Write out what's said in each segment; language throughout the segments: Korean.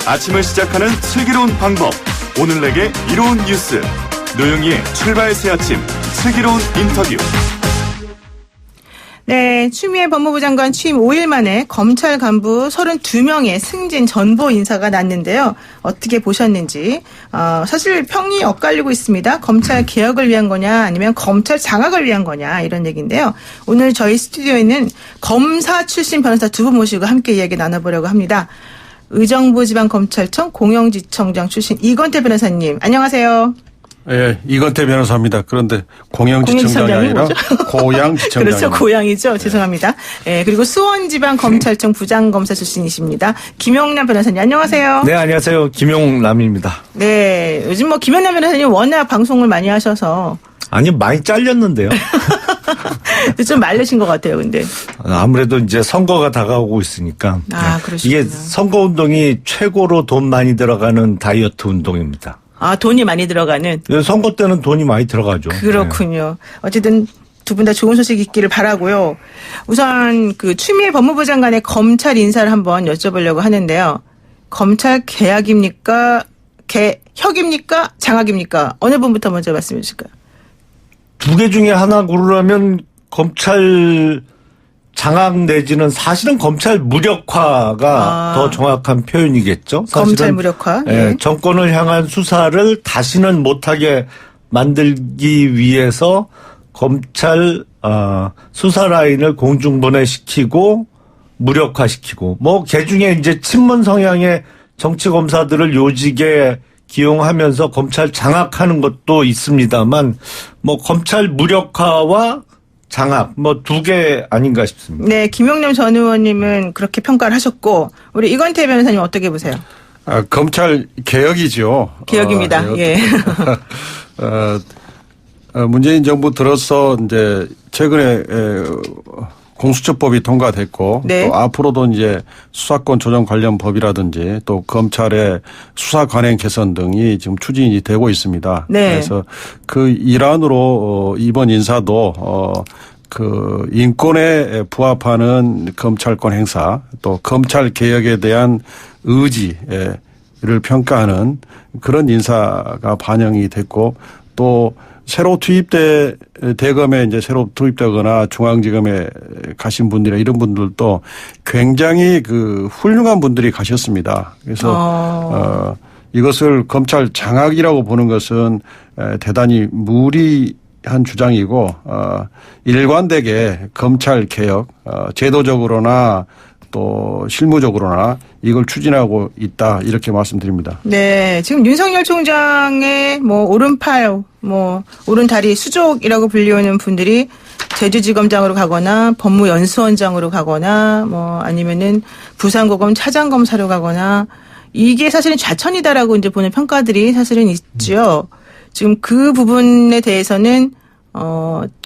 아침을 시작하는 슬기로운 방법. 오늘 내게 이로운 뉴스. 노영희의 출발 새 아침 슬기로운 인터뷰. 네, 추미애 법무부 장관 취임 5일 만에 검찰 간부 32명의 승진 전보 인사가 났는데요. 어떻게 보셨는지. 사실 평이 엇갈리고 있습니다. 검찰 개혁을 위한 거냐 아니면 검찰 장악을 위한 거냐 이런 얘기인데요. 오늘 저희 스튜디오에는 검사 출신 변호사 두 분 모시고 함께 이야기 나눠보려고 합니다. 의정부지방검찰청 공영지청장 출신 이건태 변호사님, 안녕하세요. 예, 이건태 변호사입니다. 그런데 공영지청장이 아니라 고양지청장. 그렇죠, 고양이죠. 죄송합니다. 예, 그리고 수원지방검찰청 부장검사 출신이십니다. 김용남 변호사님, 안녕하세요. 네, 안녕하세요. 김용남입니다. 네, 요즘 뭐 김용남 변호사님 워낙 방송을 많이 하셔서. 아니, 많이 잘렸는데요. 좀 말르신 것 같아요, 근데. 아무래도 이제 선거가 다가오고 있으니까. 아, 그러시구나. 이게 선거운동이 최고로 돈 많이 들어가는 다이어트 운동입니다. 아, 돈이 많이 들어가는. 선거 때는 돈이 많이 들어가죠. 그렇군요. 네. 어쨌든 두 분 다 좋은 소식 있기를 바라고요. 우선 그 추미애 법무부 장관의 검찰 인사를 한번 여쭤보려고 하는데요. 검찰 개혁입니까? 개혁입니까? 장악입니까? 어느 분부터 먼저 말씀해 주실까요? 두 개 중에 하나 고르라면 검찰 장악 내지는 사실은 검찰 무력화가 더 정확한 표현이겠죠. 사실은 검찰 무력화. 네. 정권을 향한 수사를 다시는 못하게 만들기 위해서 검찰 수사 라인을 공중분해시키고 무력화시키고 뭐 개중에 이제 친문 성향의 정치 검사들을 요직에 기용하면서 검찰 장악하는 것도 있습니다만 뭐 검찰 무력화와 장악 뭐 두 개 아닌가 싶습니다. 네, 김용남 전 의원님은 그렇게 평가를 하셨고 우리 이건태 변호사님 어떻게 보세요? 검찰 개혁이죠. 개혁입니다. 예. 문재인 정부 들어서 이제 최근에 공수처법이 통과됐고 네. 또 앞으로도 이제 수사권 조정 관련 법이라든지 또 검찰의 수사 관행 개선 등이 지금 추진이 되고 있습니다. 네. 그래서 그 일환으로 이번 인사도 그 인권에 부합하는 검찰권 행사 또 검찰 개혁에 대한 의지를 평가하는 그런 인사가 반영이 됐고 또 새로 대검에 이제 새로 투입되거나 중앙지검에 가신 분들이나 이런 분들도 굉장히 그 훌륭한 분들이 가셨습니다. 그래서 이것을 검찰 장악이라고 보는 것은 대단히 무리한 주장이고 일관되게 검찰 개혁 제도적으로나 또 실무적으로나 이걸 추진하고 있다 이렇게 말씀드립니다. 네, 지금 윤석열 총장의 뭐 오른팔, 뭐 오른다리 수족이라고 불리우는 분들이 제주지검장으로 가거나 법무연수원장으로 가거나 뭐 아니면은 부산고검 차장검사로 가거나 이게 사실은 좌천이다라고 이제 보는 평가들이 사실은 있죠. 지금 그 부분에 대해서는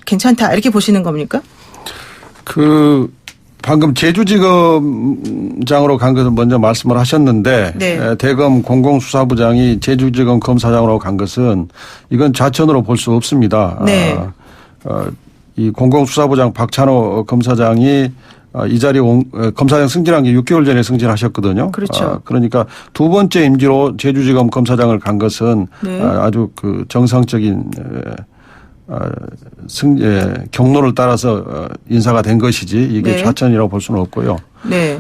괜찮다 이렇게 보시는 겁니까? 방금 제주지검장으로 간 것은 먼저 말씀을 하셨는데 네. 대검 공공수사부장이 제주지검 검사장으로 간 것은 이건 좌천으로 볼 수 없습니다. 네. 이 공공수사부장 박찬호 검사장이 이 자리에 검사장 승진한 게 6개월 전에 승진하셨거든요. 그렇죠. 그러니까 두 번째 임기로 제주지검 검사장을 간 것은 네. 아주 그 정상적인 경로를 따라서 인사가 된 것이지 이게 네. 좌천이라고 볼 수는 없고요. 네.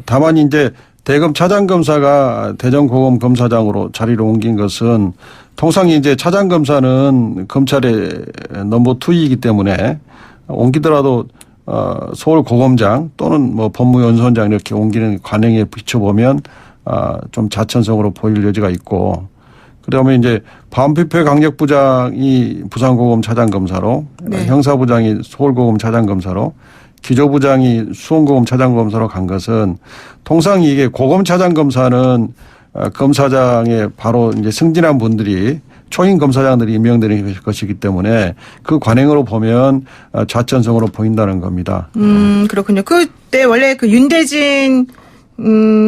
다만 이제 대검 차장검사가 대전고검 검사장으로 자리를 옮긴 것은 통상 이제 차장검사는 검찰의 넘버 2이기 때문에 옮기더라도 서울고검장 또는 뭐 법무연수원장 이렇게 옮기는 관행에 비춰보면 좀 좌천성으로 보일 여지가 있고 그다음에 이제 반부패 강력부장이 부산고검 차장검사로 네. 형사부장이 서울고검 차장검사로 기조부장이 수원고검 차장검사로 간 것은 통상 이게 고검 차장검사는 검사장에 바로 이제 승진한 분들이 초임 검사장들이 임명되는 것이기 때문에 그 관행으로 보면 좌천성으로 보인다는 겁니다. 그렇군요. 그때 원래 그 윤대진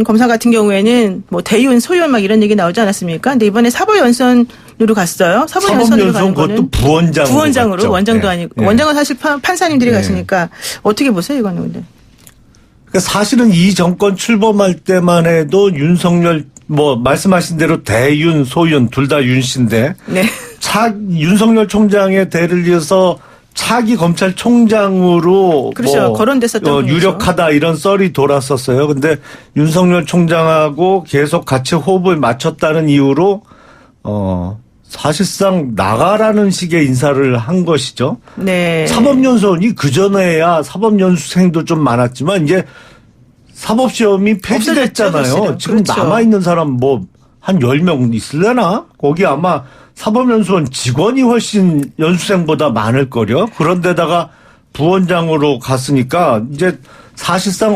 검사 같은 경우에는 뭐 대윤, 소윤 막 이런 얘기 나오지 않았습니까? 근데 이번에 사법연수원으로 갔어요. 사법연수원으로 가는 거는 그것도 부원장으로 갔죠. 원장도 네. 아니고 네. 원장은 사실 판사님들이 네. 가시니까 어떻게 보세요, 이거는 근데? 그러니까 사실은 이 정권 출범할 때만 해도 윤석열 뭐 말씀하신 대로 대윤, 소윤 둘 다 윤 씨인데 네. 윤석열 총장의 대를 이어서 차기 검찰총장으로 그렇죠. 거론됐었던 분이죠. 유력하다 이런 썰이 돌았었어요. 근데 윤석열 총장하고 계속 같이 호흡을 맞췄다는 이유로 사실상 나가라는 식의 인사를 한 것이죠. 네. 사법연수원이 그전에야 사법연수생도 좀 많았지만 이제 사법시험이 폐지됐잖아요. 없어졌죠, 지금 그렇죠. 남아있는 사람 뭐 한 10명 있으려나? 거기 아마 사법연수원 직원이 훨씬 연수생보다 많을걸요. 그런데다가 부원장으로 갔으니까 이제 사실상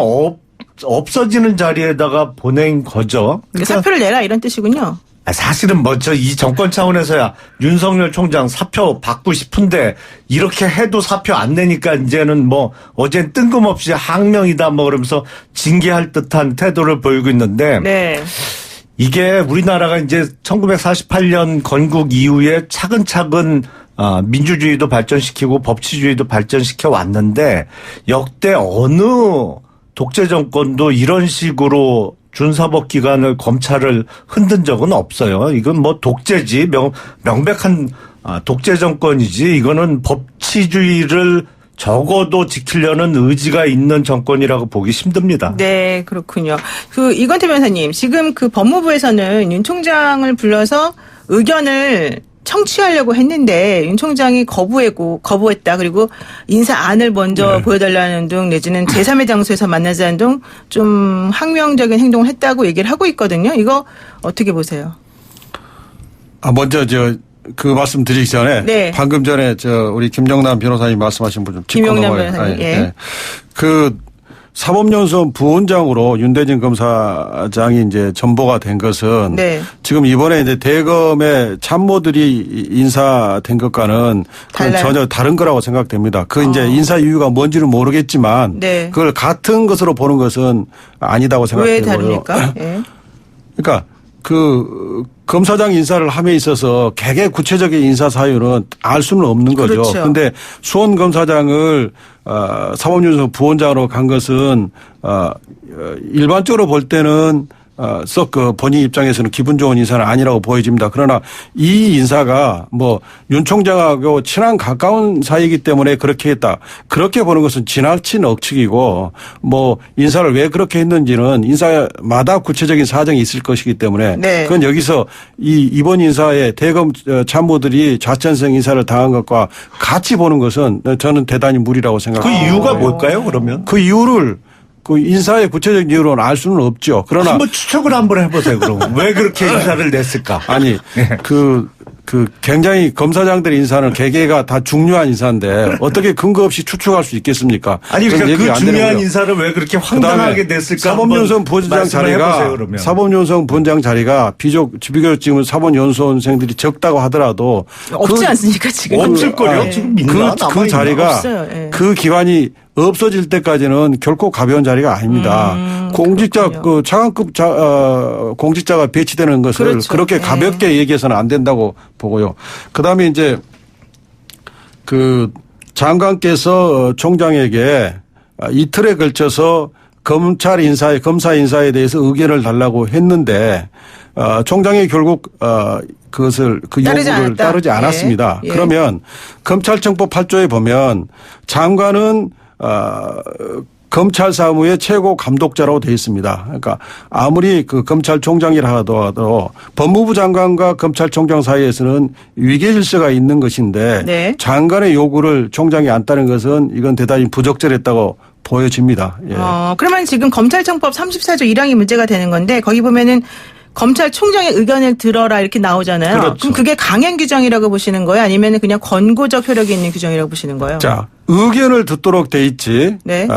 없어지는 자리에다가 보낸 거죠. 그러니까 사표를 내라 이런 뜻이군요. 사실은 뭐 이 정권 차원에서야 윤석열 총장 사표 받고 싶은데 이렇게 해도 사표 안 내니까 이제는 뭐 어젠 뜬금없이 항명이다 뭐 그러면서 징계할 듯한 태도를 보이고 있는데 네. 이게 우리나라가 이제 1948년 건국 이후에 차근차근 민주주의도 발전시키고 법치주의도 발전시켜 왔는데 역대 어느 독재 정권도 이런 식으로 준사법기관을 검찰을 흔든 적은 없어요. 이건 뭐 독재지 명백한 독재 정권이지 이거는 법치주의를 적어도 지키려는 의지가 있는 정권이라고 보기 힘듭니다. 네, 그렇군요. 이건태 변호사님, 지금 법무부에서는 윤 총장을 불러서 의견을 청취하려고 했는데 윤 총장이 거부했다. 그리고 인사안을 먼저 보여달라는 등 내지는 제3의 장소에서 만나자는 등 좀 항명적인 행동을 했다고 얘기를 하고 있거든요. 이거 어떻게 보세요? 먼저 그 말씀 드리기 전에 네. 방금 전에 우리 김영남 변호사님 말씀하신 분 좀 짚고 김영남 넘어가요. 변호사님. 예. 네. 그 사법연수원 부원장으로 윤대진 검사장이 이제 전보가 된 것은 네. 지금 이번에 이제 대검의 참모들이 인사된 것과는 달라요? 전혀 다른 거라고 생각됩니다. 이제 인사 이유가 뭔지는 모르겠지만 네. 그걸 같은 것으로 보는 것은 아니다고 생각되고요. 왜 다릅니까? 예. 그러니까 검사장 인사를 함에 있어서 개개 구체적인 인사 사유는 알 수는 없는 거죠. 그렇죠. 그런데 수원 검사장을 사법연수원 부원장으로 간 것은 일반적으로 볼 때는 썩 본인 입장에서는 기분 좋은 인사는 아니라고 보여집니다. 그러나 이 인사가 윤 총장하고 친한 가까운 사이이기 때문에 그렇게 했다. 그렇게 보는 것은 지나친 억측이고 인사를 왜 그렇게 했는지는 인사마다 구체적인 사정이 있을 것이기 때문에 네. 그건 여기서 이번 인사에 대검 참모들이 좌천성 인사를 당한 것과 같이 보는 것은 저는 대단히 무리라고 그 생각합니다. 이유가 뭘까요, 그러면? 그 이유를 인사의 구체적인 이유로는 알 수는 없죠. 그러나 한번 추측을 한번 해보세요, 그럼. 왜 그렇게 인사를 냈을까? 아니 굉장히 검사장들 인사는 개개가 다 중요한 인사인데 어떻게 근거 없이 추측할 수 있겠습니까? 아니 그건 그러니까 얘기가 그 안 되는 중요한 거예요. 인사를 왜 그렇게 황당하게 냈을까? 사법연수원 부원장 자리가 사법연수원 부원장 자리가 비교적 지금 사법연수원생들이 적다고 하더라도 없지 않습니까 지금? 없을걸요? 지금 있나? 그 자리가 없어요. 예. 그 기관이 없어질 때까지는 결코 가벼운 자리가 아닙니다. 공직자 그렇군요. 차관급 공직자가 배치되는 것을 그렇죠. 그렇게 예. 가볍게 얘기해서는 안 된다고 보고요. 그다음에 이제 장관께서 총장에게 이틀에 걸쳐서 검사 인사에 대해서 의견을 달라고 했는데 총장이 결국 그것을 요구를 따르지 않았습니다. 예. 그러면 검찰청법 8조에 보면 장관은 검찰 사무의 최고 감독자라고 되어 있습니다. 그러니까 아무리 검찰총장이라 하더라도 법무부 장관과 검찰총장 사이에서는 위계 질서가 있는 것인데 네. 장관의 요구를 총장이 안 따른 것은 이건 대단히 부적절했다고 보여집니다. 예. 그러면 지금 검찰청법 34조 1항이 문제가 되는 건데 거기 보면은 검찰총장의 의견을 들어라 이렇게 나오잖아요. 그렇죠. 그럼 그게 강행 규정이라고 보시는 거예요? 아니면 그냥 권고적 효력이 있는 규정이라고 보시는 거예요? 자, 의견을 듣도록 돼 있지. 네.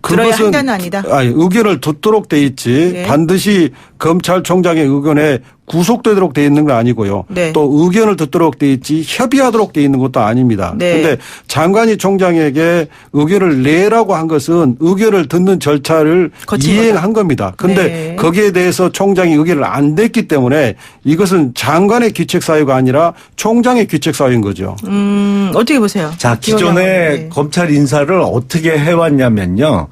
들어야 한다는 아니다. 의견을 듣도록 돼 있지. 네. 반드시 검찰총장의 의견에 구속되도록 돼 있는 건 아니고요. 네. 또 의견을 듣도록 돼 있지 협의하도록 돼 있는 것도 아닙니다. 그런데 네. 장관이 총장에게 의견을 내라고 한 것은 의견을 듣는 절차를 이행한 겁니다. 그런데 네. 거기에 대해서 총장이 의견을 안 냈기 때문에 이것은 장관의 규칙 사유가 아니라 총장의 규칙 사유인 거죠. 어떻게 보세요? 자, 기존에 네. 검찰 인사를 어떻게 해왔냐면요.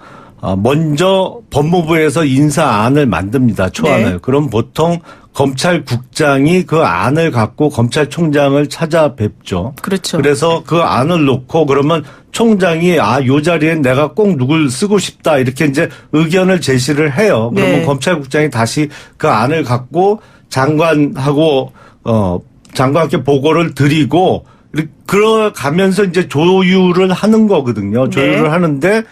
먼저 법무부에서 인사안을 만듭니다. 초안을. 네. 그럼 보통 검찰국장이 그 안을 갖고 검찰총장을 찾아뵙죠. 그렇죠. 그래서 그 안을 놓고 그러면 총장이 요 자리에 내가 꼭 누굴 쓰고 싶다 이렇게 이제 의견을 제시를 해요. 그러면 네. 검찰국장이 다시 그 안을 갖고 장관하고 장관께 보고를 드리고 그러가면서 이제 조율을 하는 거거든요. 조율을 네. 하는데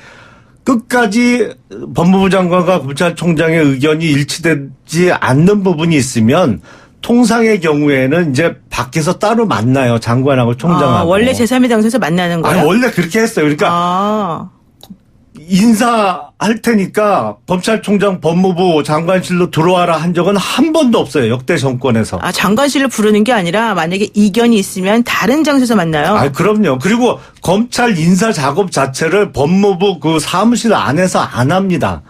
끝까지 법무부 장관과 검찰총장의 의견이 일치되지 않는 부분이 있으면 통상의 경우에는 이제 밖에서 따로 만나요. 장관하고 총장하고. 원래 제3의 장소에서 만나는 거예요? 아니, 원래 그렇게 했어요. 그러니까 인사할 테니까 검찰총장 법무부 장관실로 들어와라 한 적은 한 번도 없어요. 역대 정권에서. 장관실로 부르는 게 아니라 만약에 이견이 있으면 다른 장소에서 만나요? 그럼요. 그리고 검찰 인사 작업 자체를 법무부 그 사무실 안에서 안 합니다.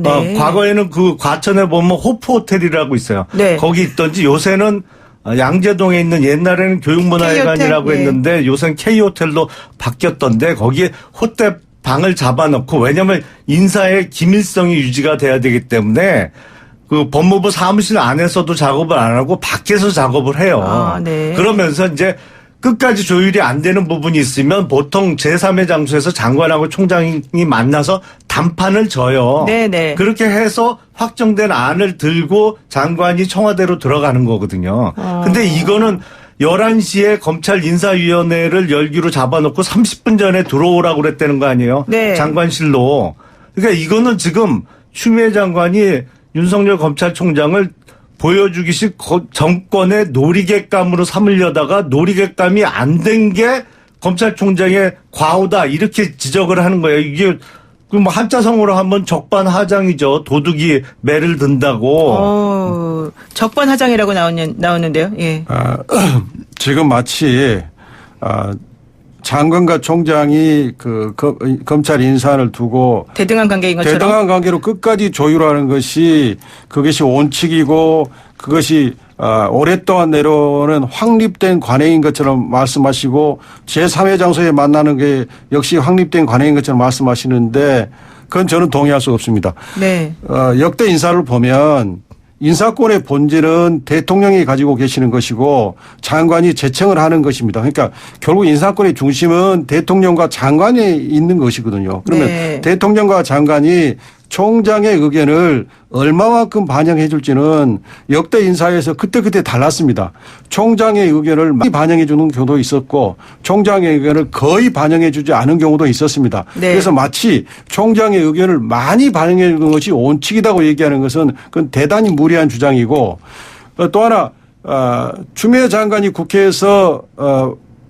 네. 과거에는 그 과천에 보면 호프 호텔이라고 있어요. 네. 거기 있던지 요새는 양재동에 있는 옛날에는 교육문화회관이라고 K호텔? 했는데 요새는 K호텔로 바뀌었던데 거기에 호텔 방을 잡아놓고 왜냐하면 인사의 기밀성이 유지가 돼야 되기 때문에 그 법무부 사무실 안에서도 작업을 안 하고 밖에서 작업을 해요. 네. 그러면서 이제 끝까지 조율이 안 되는 부분이 있으면 보통 제3의 장소에서 장관하고 총장이 만나서 담판을 져요. 네네. 그렇게 해서 확정된 안을 들고 장관이 청와대로 들어가는 거거든요. 근데 이거는 11시에 검찰 인사위원회를 열기로 잡아놓고 30분 전에 들어오라고 그랬다는 거 아니에요? 네. 장관실로. 그러니까 이거는 지금 추미애 장관이 윤석열 검찰총장을 보여주기식 정권의 놀이객감으로 삼으려다가 놀이객감이 안 된 게 검찰총장의 과오다 이렇게 지적을 하는 거예요. 이게 뭐 한자성어로 하면 적반하장이죠. 도둑이 매를 든다고. 적반하장이라고 나오는데요. 예. 지금 마치 장관과 총장이 검찰 인사안을 두고 대등한 관계인 것처럼. 대등한 관계로 끝까지 조율하는 것이 그것이 원칙이고 그것이 오랫동안 내려오는 확립된 관행인 것처럼 말씀하시고 제3의 장소에 만나는 게 역시 확립된 관행인 것처럼 말씀하시는데 그건 저는 동의할 수 없습니다. 네. 역대 인사를 보면 인사권의 본질은 대통령이 가지고 계시는 것이고 장관이 제청을 하는 것입니다. 그러니까 결국 인사권의 중심은 대통령과 장관이 있는 것이거든요. 그러면 네. 대통령과 장관이 총장의 의견을 얼마만큼 반영해 줄지는 역대 인사에서 그때그때 달랐습니다. 총장의 의견을 많이 반영해 주는 경우도 있었고 총장의 의견을 거의 반영해 주지 않은 경우도 있었습니다. 네. 그래서 마치 총장의 의견을 많이 반영해 주는 것이 원칙이라고 얘기하는 것은 그건 대단히 무리한 주장이고 또 하나 추미애 장관이 국회에서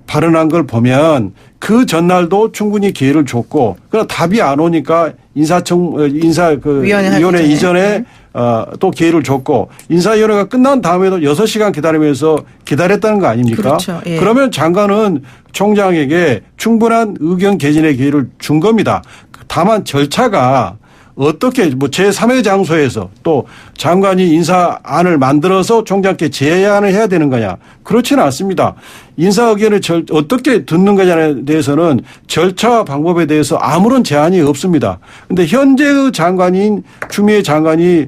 발언한 걸 보면 그 전날도 충분히 기회를 줬고 그러나 답이 안 오니까 위원회 이전에 또 기회를 줬고 인사위원회가 끝난 다음에도 6시간 기다리면서 기다렸다는 거 아닙니까? 그렇죠. 예. 그러면 장관은 총장에게 충분한 의견 개진의 기회를 준 겁니다. 다만 절차가 어떻게 제3의 장소에서 또 장관이 인사안을 만들어서 총장께 제안을 해야 되는 거냐. 그렇지는 않습니다. 인사 의견을 어떻게 듣는 거냐에 대해서는 절차와 방법에 대해서 아무런 제한이 없습니다. 그런데 현재의 장관인 추미애 장관이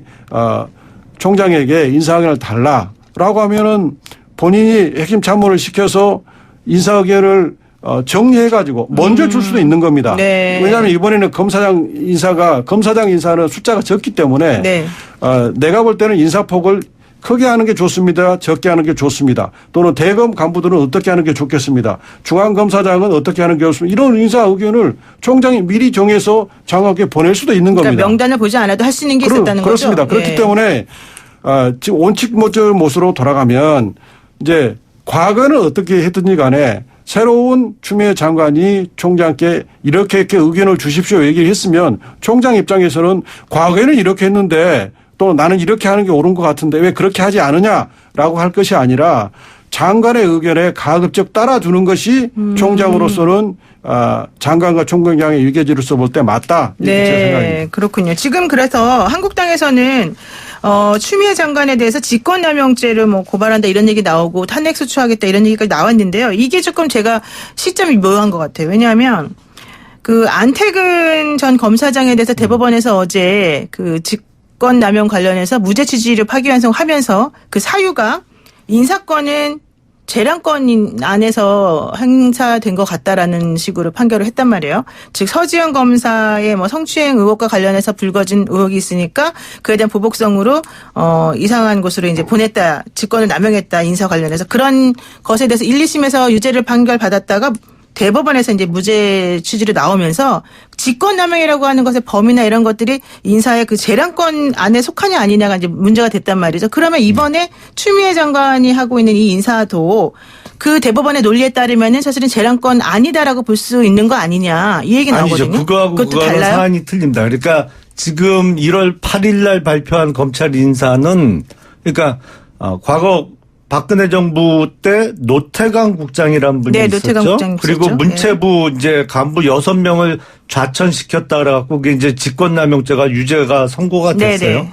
총장에게 인사 의견을 달라라고 하면은 본인이 핵심 참모를 시켜서 인사 의견을 정리해가지고 먼저 줄 수도 있는 겁니다. 네. 왜냐하면 이번에는 검사장 인사는 숫자가 적기 때문에 네. 내가 볼 때는 인사폭을 크게 하는 게 좋습니다. 적게 하는 게 좋습니다. 또는 대검 간부들은 어떻게 하는 게 좋겠습니다. 중앙검사장은 어떻게 하는 게 좋습니다. 이런 인사 의견을 총장이 미리 정해서 장관께 보낼 수도 있는 겁니다. 그러니까 명단을 보지 않아도 할 수 있는 게 있었다는 그렇습니다. 거죠. 그렇기 때문에 지금 원칙 모습으로 돌아가면 이제 과거는 어떻게 했든지 간에 새로운 추미애 장관이 총장께 이렇게 의견을 주십시오 얘기를 했으면 총장 입장에서는 과거에는 이렇게 했는데 또 나는 이렇게 하는 게 옳은 것 같은데 왜 그렇게 하지 않느냐라고 할 것이 아니라 장관의 의견에 가급적 따라주는 것이 총장으로서는 장관과 총장의 유계지로서 볼 때 맞다. 이렇게 제 생각입니다. 네, 그렇군요. 지금 그래서 한국당에서는 추미애 장관에 대해서 직권남용죄를 고발한다 이런 얘기 나오고 탄핵 소추하겠다 이런 얘기가 나왔는데요. 이게 조금 제가 시점이 묘한 것 같아요. 왜냐하면 그 안태근 전 검사장에 대해서 대법원에서 어제 그 직권 남용 관련해서 무죄 취지를 파기환송하면서 그 사유가 인사권은 재량권 안에서 행사된 것 같다라는 식으로 판결을 했단 말이에요. 즉 서지현 검사의 뭐 성추행 의혹과 관련해서 불거진 의혹이 있으니까 그에 대한 보복성으로 이상한 곳으로 이제 보냈다, 직권을 남용했다, 인사 관련해서 그런 것에 대해서 1, 2심에서 유죄를 판결받았다가 대법원에서 이제 무죄 취지로 나오면서 직권남용이라고 하는 것의 범위나 이런 것들이 인사의 그 재량권 안에 속하냐 아니냐가 이제 문제가 됐단 말이죠. 그러면 이번에 추미애 장관이 하고 있는 이 인사도 그 대법원의 논리에 따르면은 사실은 재량권 아니다라고 볼 수 있는 거 아니냐 이 얘기 나오거든요. 아니죠. 그거하고 그거는 사안이 틀립니다. 그러니까 지금 1월 8일 날 발표한 검찰 인사는 그러니까 과거 박근혜 정부 때 노태강 국장이라는 분이 있었죠. 노태강 국장 그리고 있었죠. 문체부 이제 간부 6명을 좌천시켰다 그래갖고 그게 이제 직권남용죄가 유죄가 선고가 됐어요. 네네.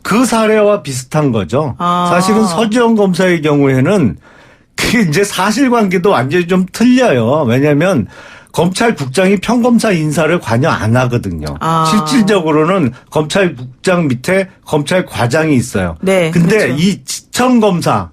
그 사례와 비슷한 거죠. 사실은 서지현 검사의 경우에는 그게 이제 사실관계도 완전히 좀 틀려요. 왜냐하면 검찰국장이 평검사 인사를 관여 안 하거든요. 실질적으로는 검찰국장 밑에 검찰과장이 있어요. 네. 근데 그렇죠. 이 지청검사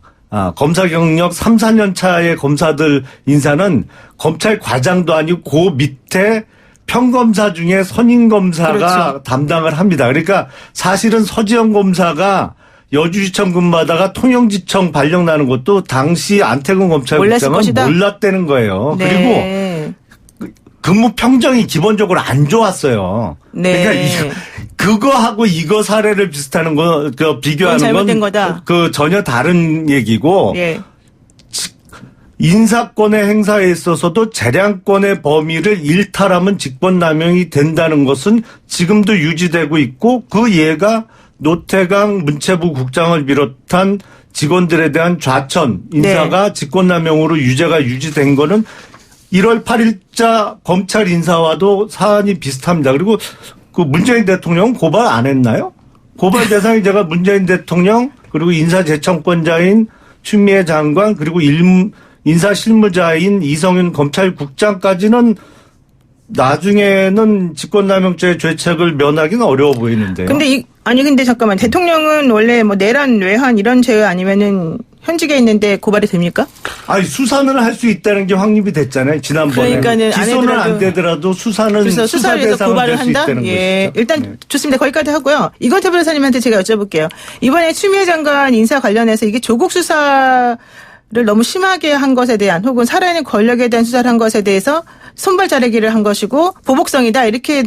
검사 경력 3, 4년 차의 검사들 인사는 검찰과장도 아니고 그 밑에 평검사 중에 선임검사가 그렇죠. 담당을 합니다. 그러니까 사실은 서지현 검사가 여주지청 근무하다가 통영지청 발령 나는 것도 당시 안태근 검찰국장은 몰랐다는 거예요. 네. 그리고 근무 평정이 기본적으로 안 좋았어요. 네. 그러니까 그거하고 이거 사례를 비슷하는 거, 비교하는 잘못된 건 거다. 전혀 다른 얘기고. 예. 인사권의 행사에 있어서도 재량권의 범위를 일탈하면 직권남용이 된다는 것은 지금도 유지되고 있고 그 예가 노태강 문체부 국장을 비롯한 직원들에 대한 좌천 인사가 네. 직권남용으로 유죄가 유지된 거는 1월 8일자 검찰 인사와도 사안이 비슷합니다. 그리고 그 문재인 대통령 고발 안 했나요? 고발 대상이 제가 문재인 대통령 그리고 인사재청권자인 추미애 장관 그리고 인사실무자인 이성윤 검찰국장까지는 나중에는 직권남용죄 죄책을 면하기는 어려워 보이는데요. 근데 잠깐만. 대통령은 원래 뭐 내란, 외환 이런 죄 아니면은 현직에 있는데 고발이 됩니까? 아니 수사는 할 수 있다는 게 확립이 됐잖아요. 지난번에. 그러니까는 기소는 안 되더라도 수사는 수사 위해서 고발을 한다. 예. 것이죠. 일단 네. 좋습니다. 거기까지 하고요. 이건태 변호사님한테 제가 여쭤볼게요. 이번에 추미애 장관 인사 관련해서 이게 조국 수사를 너무 심하게 한 것에 대한 혹은 살아있는 권력에 대한 수사를 한 것에 대해서 손발 자르기를 한 것이고 보복성이다 이렇게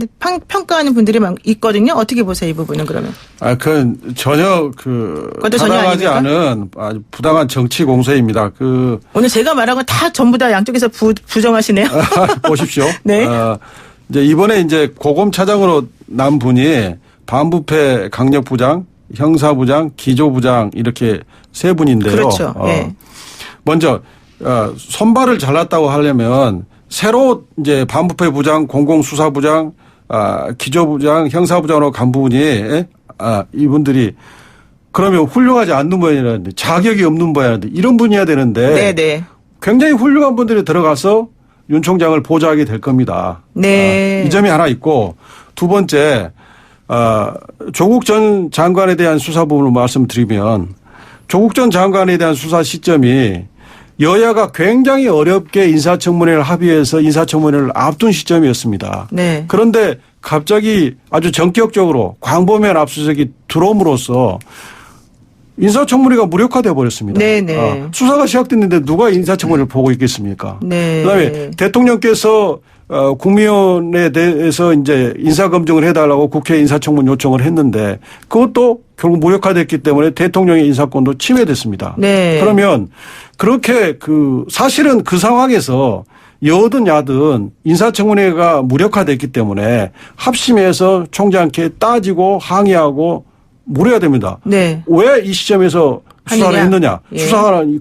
평가하는 분들이 있거든요. 어떻게 보세요, 이 부분은 그러면? 그건 전혀 타당하지 않은 아주 부당한 정치 공세입니다. 오늘 제가 말한 건 다 전부 다 양쪽에서 부정하시네요. 보십시오. 네. 이제 이번에 이제 고검 차장으로 난 분이 반부패 강력부장, 형사부장, 기조부장 이렇게 세 분인데요. 그렇죠. 네. 먼저 손발을 잘랐다고 하려면 새로 이제 반부패 부장, 공공수사부장, 기조부장, 형사부장으로 간 분이 이분들이 그러면 훌륭하지 않는 분이라는데 자격이 없는 분이라는데 이런 분이어야 되는데 네네. 굉장히 훌륭한 분들이 들어가서 윤 총장을 보좌하게 될 겁니다. 네. 이 점이 하나 있고 두 번째 조국 전 장관에 대한 수사 부분을 말씀드리면 조국 전 장관에 대한 수사 시점이 여야가 굉장히 어렵게 인사청문회를 합의해서 인사청문회를 앞둔 시점이었습니다. 네. 그런데 갑자기 아주 전격적으로 광범위한 압수수색이 들어옴으로써 인사청문회가 무력화돼 버렸습니다. 네네. 수사가 시작됐는데 누가 인사청문회를 보고 있겠습니까? 네. 그다음에 대통령께서 국민의원에 대해서 이제 인사검증을 해달라고 국회 인사청문 요청을 했는데 그것도 결국 무력화됐기 때문에 대통령의 인사권도 침해됐습니다. 네. 그러면 그렇게 사실은 그 상황에서 여든 야든 인사청문회가 무력화됐기 때문에 합심해서 총장께 따지고 항의하고 물어야 됩니다. 네. 왜 이 시점에서 수사를 했느냐. 예.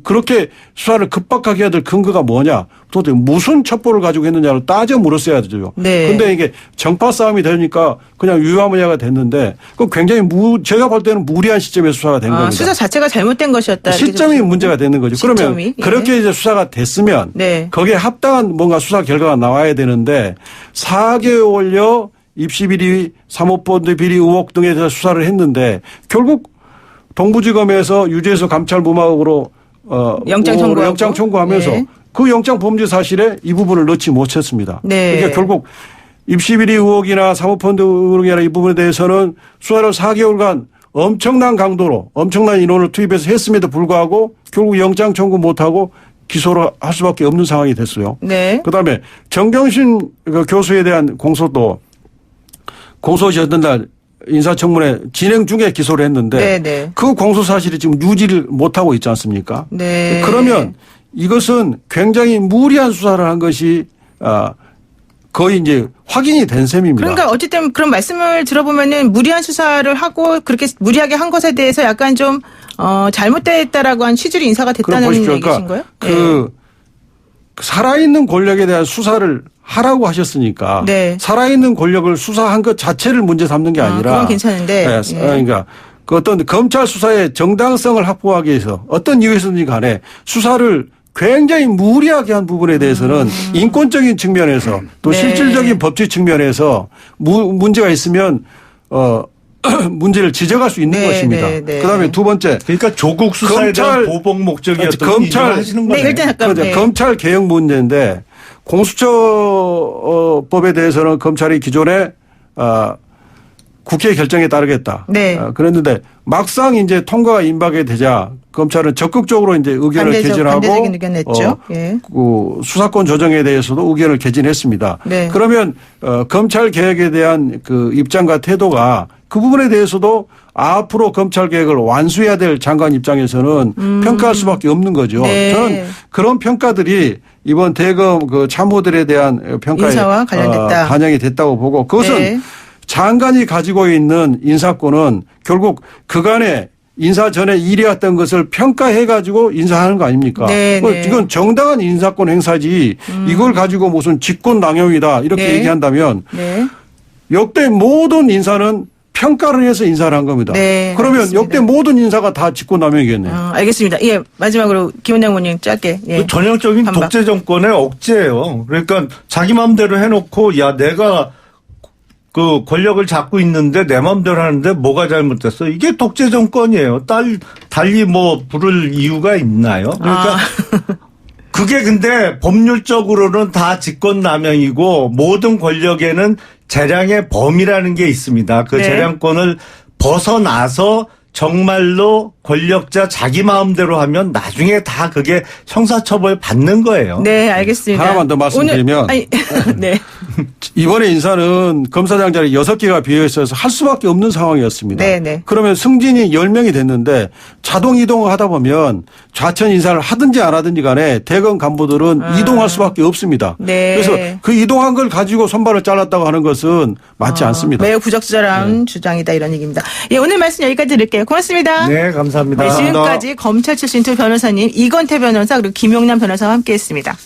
그렇게 수사를 급박하게 해야 될 근거가 뭐냐. 도대체 무슨 첩보를 가지고 했느냐를 따져 물었어야 되죠. 네. 근데 이게 정파 싸움이 되니까 그냥 유야무야가 됐는데 그 굉장히 제가 볼 때는 무리한 시점에 수사가 된 겁니다. 수사 자체가 잘못된 것이었다. 시점이 문제가 되는 거죠. 그러면 시점이. 그렇게 이제 수사가 됐으면 네. 거기에 합당한 뭔가 수사 결과가 나와야 되는데 4개월여 입시 비리, 사모펀드 비리 의혹 등에 대해서 수사를 했는데 결국 동부지검에서 유재수 감찰 무마으로 영장 청구하면서 네. 그 영장 범죄 사실에 이 부분을 넣지 못했습니다. 네. 그러니까 결국 입시 비리 의혹이나 사모펀드 의혹이나 이 부분에 대해서는 수사를 4개월간 엄청난 강도로 엄청난 인원을 투입해서 했음에도 불구하고 결국 영장 청구 못하고 기소를 할 수밖에 없는 상황이 됐어요. 네. 그다음에 정경심 교수에 대한 공소도 공소시효던 날 인사청문회 진행 중에 기소를 했는데 네네. 그 공소 사실이 지금 유지를 못하고 있지 않습니까? 네. 그러면 이것은 굉장히 무리한 수사를 한 것이 거의 이제 확인이 된 셈입니다. 그러니까 어쨌든 그런 말씀을 들어보면은 무리한 수사를 하고 그렇게 무리하게 한 것에 대해서 약간 좀 잘못됐다라고 한 취지로 인사가 됐다는 얘기신 거예요? 그 살아있는 권력에 대한 수사를 하라고 하셨으니까 네. 살아있는 권력을 수사한 것 자체를 문제 삼는 게 아니라 그건 괜찮은데. 네. 그러니까 그 어떤 검찰 수사의 정당성을 확보하기 위해서 어떤 이유에서든지 간에 수사를 굉장히 무리하게 한 부분에 대해서는 인권적인 측면에서 또 네. 실질적인 법칙 측면에서 문제가 있으면 문제를 지적할 수 있는 네, 것입니다. 네, 네. 그다음에 두 번째 그러니까 조국 수사에 대한 보복 목적이었던 검찰 하시는 네, 거예요. 일단 잠깐. 그렇죠. 네. 검찰 개혁 문제인데 공수처법에 대해서는 검찰이 기존에 국회 결정에 따르겠다. 네. 그랬는데 막상 이제 통과가 임박이 되자 검찰은 적극적으로 이제 의견을 개진하고 반대적인 의견 냈죠. 예. 그 수사권 조정에 대해서도 의견을 개진했습니다. 네. 그러면 검찰 개혁에 대한 그 입장과 태도가 그 부분에 대해서도 앞으로 검찰 개혁을 완수해야 될 장관 입장에서는 평가할 수밖에 없는 거죠. 네. 저는 그런 평가들이 이번 대검 그 참모들에 대한 평가에 인사와 관련됐다. 반영이 됐다고 보고 그것은 네. 장관이 가지고 있는 인사권은 결국 그간에 인사 전에 일해왔던 것을 평가해 가지고 인사하는 거 아닙니까? 네, 네. 이건 정당한 인사권 행사지 이걸 가지고 무슨 직권 남용이다 이렇게 네. 얘기한다면 네. 역대 모든 인사는 평가를 해서 인사를 한 겁니다. 네, 그러면 알겠습니다. 역대 모든 인사가 다 직권 남용이겠네요. 알겠습니다. 예, 마지막으로 김원장 의원님 짧게. 예. 그 전형적인 반박. 독재 정권의 억제예요. 그러니까 자기 마음대로 해놓고 야 내가 그 권력을 잡고 있는데 내 마음대로 하는데 뭐가 잘못됐어? 이게 독재 정권이에요. 달리 뭐 부를 이유가 있나요? 그러니까 그게 근데 법률적으로는 다 직권남용이고 모든 권력에는 재량의 범위라는 게 있습니다. 그 네. 재량권을 벗어나서 정말로 권력자 자기 마음대로 하면 나중에 다 그게 형사처벌 받는 거예요. 네, 알겠습니다. 하나만 더 말씀드리면 네. 이번에 인사는 검사장 자리 6개가 비어있어서 할 수밖에 없는 상황이었습니다. 네네. 그러면 승진이 10명이 됐는데 자동 이동을 하다 보면 좌천 인사를 하든지 안 하든지 간에 대검 간부들은 이동할 수밖에 없습니다. 네. 그래서 그 이동한 걸 가지고 손발을 잘랐다고 하는 것은 맞지 않습니다. 매우 부적절한 주장이다 이런 얘기입니다. 예, 오늘 말씀 여기까지 드릴게요. 고맙습니다. 네, 감사합니다. 네, 지금까지 검찰 출신 두 변호사님 이건태 변호사 그리고 김용남 변호사와 함께했습니다.